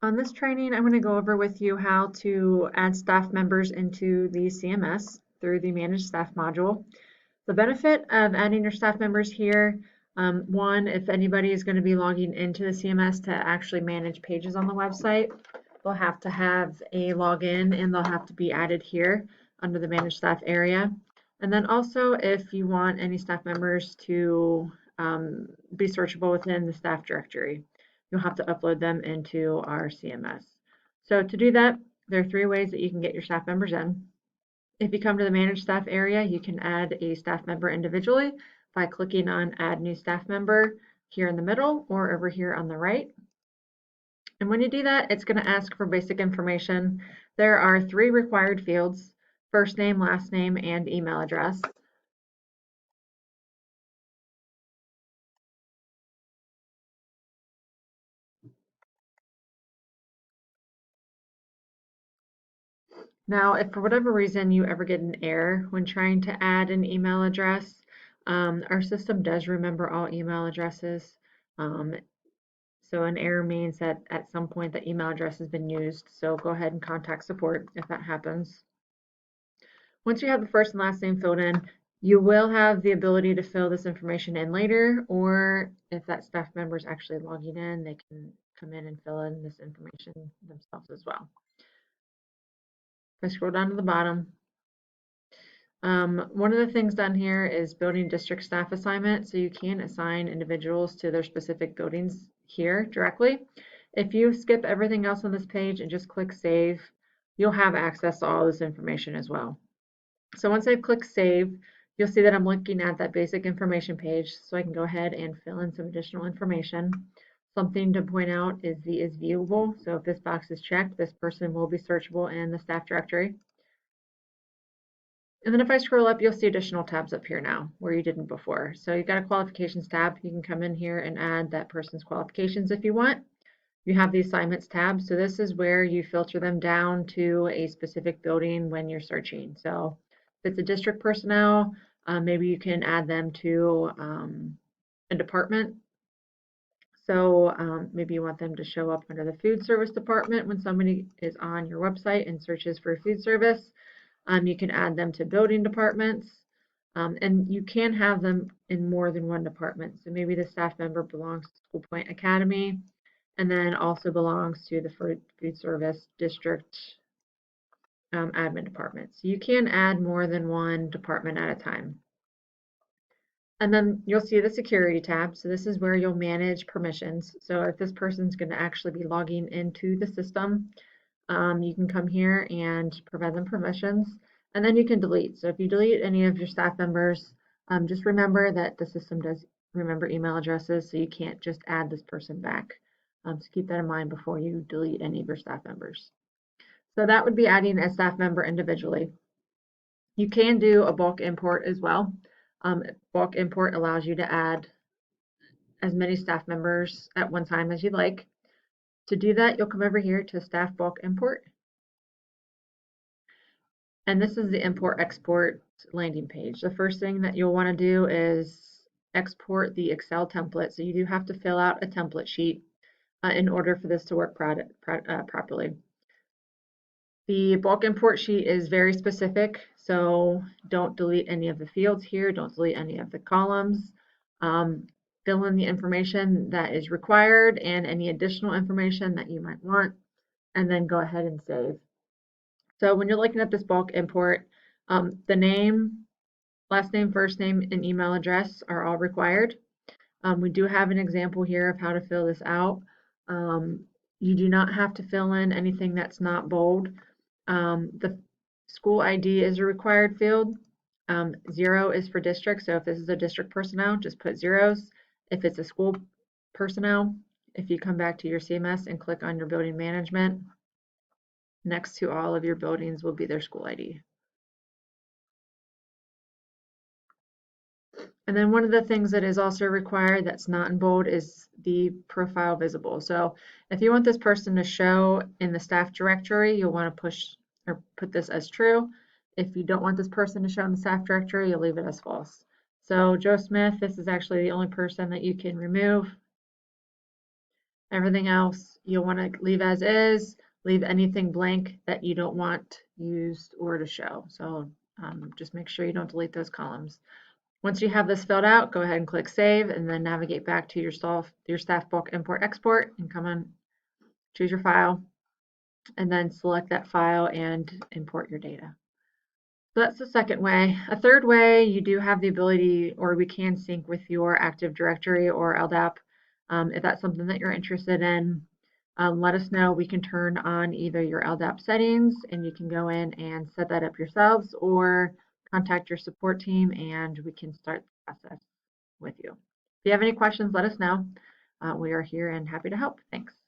On this training, I'm going to go over with you how to add staff members into the CMS through the Manage Staff module. The benefit of adding your staff members here, one, if anybody is going to be logging into the CMS to actually manage pages on the website, they'll have to have a login and they'll have to be added here under the Manage Staff area. And then also if you want any staff members to be searchable within the staff directory, you'll have to upload them into our CMS. So to do that, there are 3 ways that you can get your staff members in. If you come to the Manage Staff area, you can add a staff member individually by clicking on Add New Staff Member here in the middle or over here on the right. And when you do that, it's going to ask for basic information. There are 3 required fields: first name, last name, and email address. Now, if for whatever reason you ever get an error when trying to add an email address, our system does remember all email addresses. Um, so an error means that at some point the email address has been used. So go ahead and contact support if that happens. Once you have the first and last name filled in, you will have the ability to fill this information in later, or if that staff member is actually logging in, they can come in and fill in this information themselves as well. If I scroll down to the bottom, one of the things down here is building district staff assignment. So you can assign individuals to their specific buildings here directly. If you skip everything else on this page and just click save, you'll have access to all this information as well. So once I've clicked save, you'll see that I'm looking at that basic information page, so I can go ahead and fill in some additional information. Something to point out is the is viewable. So if this box is checked, this person will be searchable in the staff directory. And then if I scroll up, you'll see additional tabs up here now where you didn't before. So you've got a qualifications tab. You can come in here and add that person's qualifications if you want. You have the assignments tab. So this is where you filter them down to a specific building when you're searching. So if it's a district personnel, maybe you can add them to a department. So maybe you want them to show up under the food service department when somebody is on your website and searches for food service. You can add them to building departments, and you can have them in more than one department. So maybe the staff member belongs to School Point Academy and then also belongs to the food service district admin department. So you can add more than one department at a time. And then you'll see the security tab. So this is where you'll manage permissions. So if this person's going to actually be logging into the system, you can come here and provide them permissions, and then you can delete. So if you delete any of your staff members, just remember that the system does remember email addresses, so you can't just add this person back. So keep that in mind before you delete any of your staff members. So that would be adding a staff member individually. You can do a bulk import as well. Bulk import allows you to add as many staff members at one time as you'd like. To do that, you'll come over here to staff bulk import. And this is the import export landing page. The first thing that you'll want to do is export the Excel template. So you do have to fill out a template sheet in order for this to work properly. The bulk import sheet is very specific, so don't delete any of the fields here, don't delete any of the columns. Fill in the information that is required and any additional information that you might want, and then go ahead and save. So when you're looking at this bulk import, the name, last name, first name, and email address are all required. We do have an example here of how to fill this out. You do not have to fill in anything that's not bold. The school ID is a required field. 0 is for district, so if this is a district personnel, just put zeros. If it's a school personnel, if you come back to your CMS and click on your building management, next to all of your buildings will be their school ID. And then one of the things that is also required that's not in bold is the profile visible. So if you want this person to show in the staff directory, you'll want to push or put this as true. If you don't want this person to show in the staff directory, you'll leave it as false. So Joe Smith, this is actually the only person that you can remove. Everything else you'll want to leave as is, leave anything blank that you don't want used or to show. So just make sure you don't delete those columns. Once you have this filled out, go ahead and click save and then navigate back to your staff bulk import export and come on, choose your file and then select that file and import your data. So that's the second way. A third way, you do have the ability, or we can sync with your Active Directory or LDAP. If that's something that you're interested in, let us know. We can turn on either your LDAP settings and you can go in and set that up yourselves, or contact your support team and we can start the process with you. If you have any questions, let us know. We are here and happy to help. Thanks.